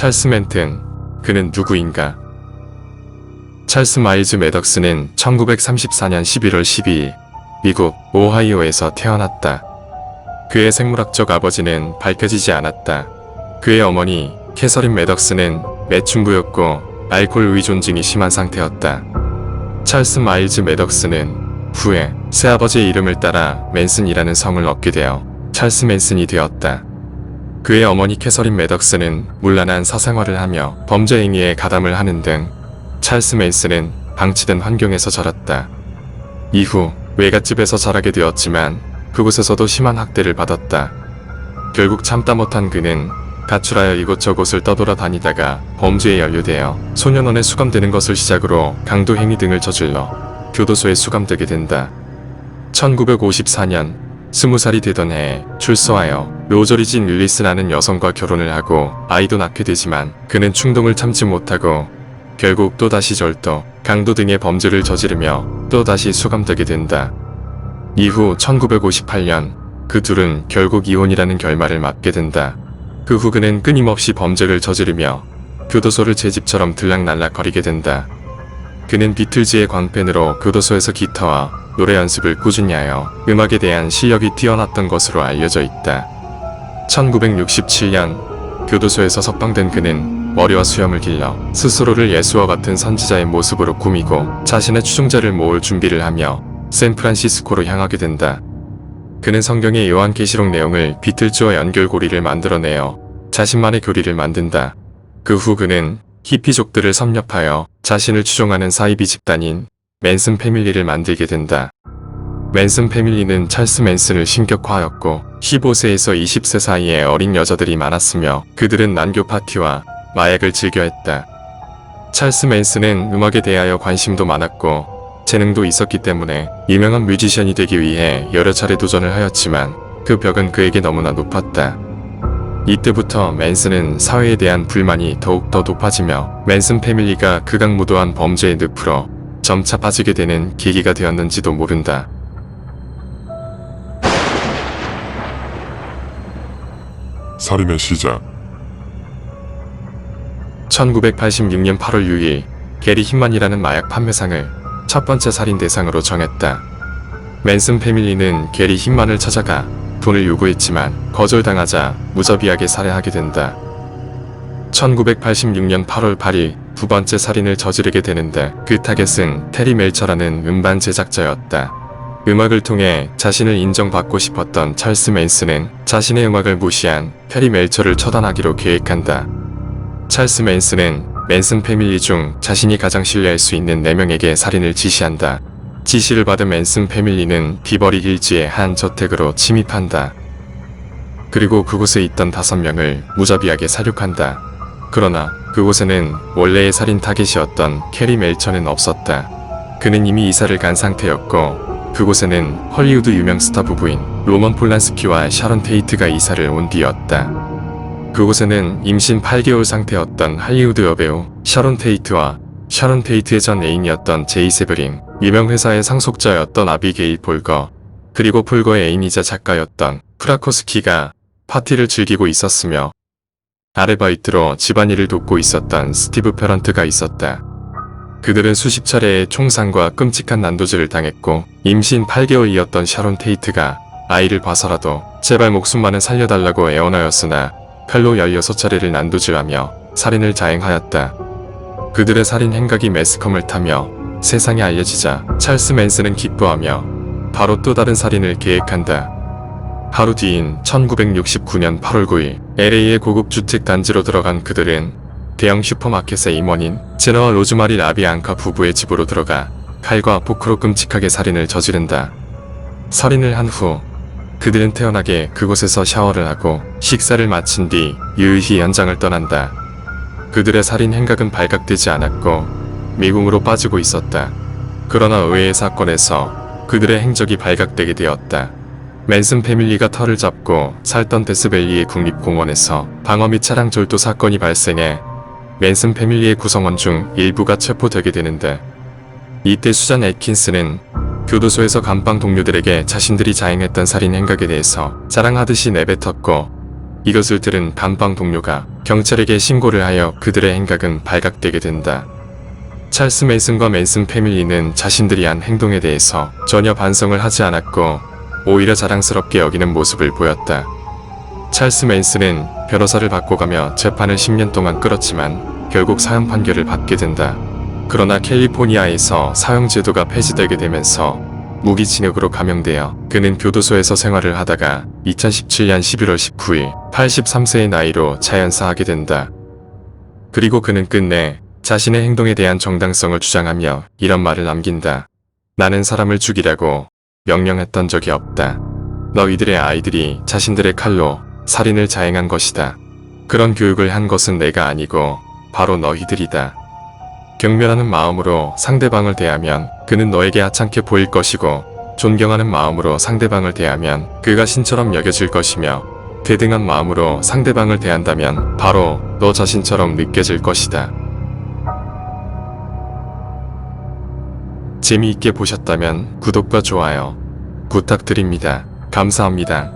찰스 맨튼, 그는 누구인가? 찰스 마일즈 매덕스는 1934년 11월 12일 미국 오하이오에서 태어났다. 그의 생물학적 아버지는 밝혀지지 않았다. 그의 어머니 캐서린 매덕스는 매춘부였고 알코올 의존증이 심한 상태였다. 찰스 마일즈 매덕스는 후에 새아버지의 이름을 따라 맨슨이라는 성을 얻게 되어 찰스 맨슨이 되었다. 그의 어머니 캐서린 매덕스는 문란한 사생활을 하며 범죄 행위에 가담을 하는 등 찰스 맨슨은 방치된 환경에서 자랐다. 이후 외갓집에서 자라게 되었지만 그곳에서도 심한 학대를 받았다. 결국 참다 못한 그는 가출하여 이곳저곳을 떠돌아다니다가 범죄에 연루되어 소년원에 수감되는 것을 시작으로 강도 행위 등을 저질러 교도소에 수감되게 된다. 1954년 20살이 되던 해에 출소하여 로저리진 윌리스라는 여성과 결혼을 하고 아이도 낳게 되지만 그는 충동을 참지 못하고 결국 또다시 절도, 강도 등의 범죄를 저지르며 또다시 수감되게 된다. 이후 1958년 그 둘은 결국 이혼이라는 결말을 맞게 된다. 그 후 그는 끊임없이 범죄를 저지르며 교도소를 제 집처럼 들락날락거리게 된다. 그는 비틀즈의 광팬으로 교도소에서 기타와 노래 연습을 꾸준히 하여 음악에 대한 실력이 뛰어났던 것으로 알려져 있다. 1967년 교도소에서 석방된 그는 머리와 수염을 길러 스스로를 예수와 같은 선지자의 모습으로 꾸미고 자신의 추종자를 모을 준비를 하며 샌프란시스코로 향하게 된다. 그는 성경의 요한계시록 내용을 비틀즈와 연결고리를 만들어내어 자신만의 교리를 만든다. 그 후 그는 히피족들을 섭렵하여 자신을 추종하는 사이비 집단인 맨슨 패밀리를 만들게 된다. 맨슨 패밀리는 찰스 맨슨을 신격화하였고 15세에서 20세 사이에 어린 여자들이 많았으며 그들은 난교 파티와 마약을 즐겨했다. 찰스 맨슨은 음악에 대하여 관심도 많았고 재능도 있었기 때문에 유명한 뮤지션이 되기 위해 여러 차례 도전을 하였지만 그 벽은 그에게 너무나 높았다. 이때부터 맨슨은 사회에 대한 불만이 더욱더 높아지며 맨슨 패밀리가 극악무도한 범죄의 늪으로 점차 빠지게 되는 계기가 되었는지도 모른다. 살인의 시작. 1986년 8월 6일 게리 힌만이라는 마약 판매상을 첫 번째 살인 대상으로 정했다. 맨슨 패밀리는 게리 힌만을 찾아가 돈을 요구했지만 거절당하자 무자비하게 살해하게 된다. 1986년 8월 8일 두 번째 살인을 저지르게 되는데 그 타겟은 테리 멜처라는 음반 제작자였다. 음악을 통해 자신을 인정받고 싶었던 찰스 맨슨은 자신의 음악을 무시한 테리 멜처를 처단하기로 계획한다. 찰스 맨슨은 맨슨 패밀리 중 자신이 가장 신뢰할 수 있는 4명에게 살인을 지시한다. 지시를 받은 맨슨 패밀리는 비버리 힐즈의 한 저택으로 침입한다. 그리고 그곳에 있던 5명을 무자비하게 살육한다. 그러나 그곳에는 원래의 살인 타겟이었던 캐리 멜처는 없었다. 그는 이미 이사를 간 상태였고 그곳에는 헐리우드 유명 스타 부부인 로먼 폴란스키와 샤론 테이트가 이사를 온 뒤였다. 그곳에는 임신 8개월 상태였던 할리우드 여배우 샤론 테이트와 샤론 테이트의 전 애인이었던 제이 세브린, 유명 회사의 상속자였던 아비게일 폴거, 그리고 폴거의 애인이자 작가였던 프라코스키가 파티를 즐기고 있었으며 아르바이트로 집안일을 돕고 있었던 스티브 페런트가 있었다. 그들은 수십 차례의 총상과 끔찍한 난도질을 당했고 임신 8개월이었던 샤론 테이트가 아이를 봐서라도 제발 목숨만은 살려달라고 애원하였으나 칼로 16차례를 난도질하며 살인을 자행하였다. 그들의 살인 행각이 매스컴을 타며 세상에 알려지자 찰스 맨슨은 기뻐하며 바로 또 다른 살인을 계획한다. 하루 뒤인 1969년 8월 9일 LA의 고급 주택 단지로 들어간 그들은 대형 슈퍼마켓의 임원인 제너와 로즈마리 라비앙카 부부의 집으로 들어가 칼과 포크로 끔찍하게 살인을 저지른다. 살인을 한 후 그들은 태연하게 그곳에서 샤워를 하고 식사를 마친 뒤 유유히 현장을 떠난다. 그들의 살인 행각은 발각되지 않았고 미궁으로 빠지고 있었다. 그러나 의외의 사건에서 그들의 행적이 발각되게 되었다. 맨슨 패밀리가 터를 잡고 살던 데스밸리의 국립공원에서 방어 및 차량 절도 사건이 발생해 맨슨 패밀리의 구성원 중 일부가 체포되게 되는데 이때 수잔 애킨스는 교도소에서 감방 동료들에게 자신들이 자행했던 살인 행각에 대해서 자랑하듯이 내뱉었고 이것을 들은 감방 동료가 경찰에게 신고를 하여 그들의 행각은 발각되게 된다. 찰스 메이슨과 맨슨 패밀리는 자신들이 한 행동에 대해서 전혀 반성을 하지 않았고 오히려 자랑스럽게 여기는 모습을 보였다. 찰스 맨슨은 변호사를 바꿔가며 재판을 10년 동안 끌었지만 결국 사형 판결을 받게 된다. 그러나 캘리포니아에서 사형제도가 폐지되게 되면서 무기징역으로 감형되어 그는 교도소에서 생활을 하다가 2017년 11월 19일 83세의 나이로 자연사하게 된다. 그리고 그는 끝내 자신의 행동에 대한 정당성을 주장하며 이런 말을 남긴다. 나는 사람을 죽이라고 명령했던 적이 없다. 너희들의 아이들이 자신들의 칼로 살인을 자행한 것이다. 그런 교육을 한 것은 내가 아니고 바로 너희들이다. 경멸하는 마음으로 상대방을 대하면 그는 너에게 하찮게 보일 것이고 존경하는 마음으로 상대방을 대하면 그가 신처럼 여겨질 것이며 대등한 마음으로 상대방을 대한다면 바로 너 자신처럼 느껴질 것이다. 재미있게 보셨다면 구독과 좋아요 부탁드립니다. 감사합니다.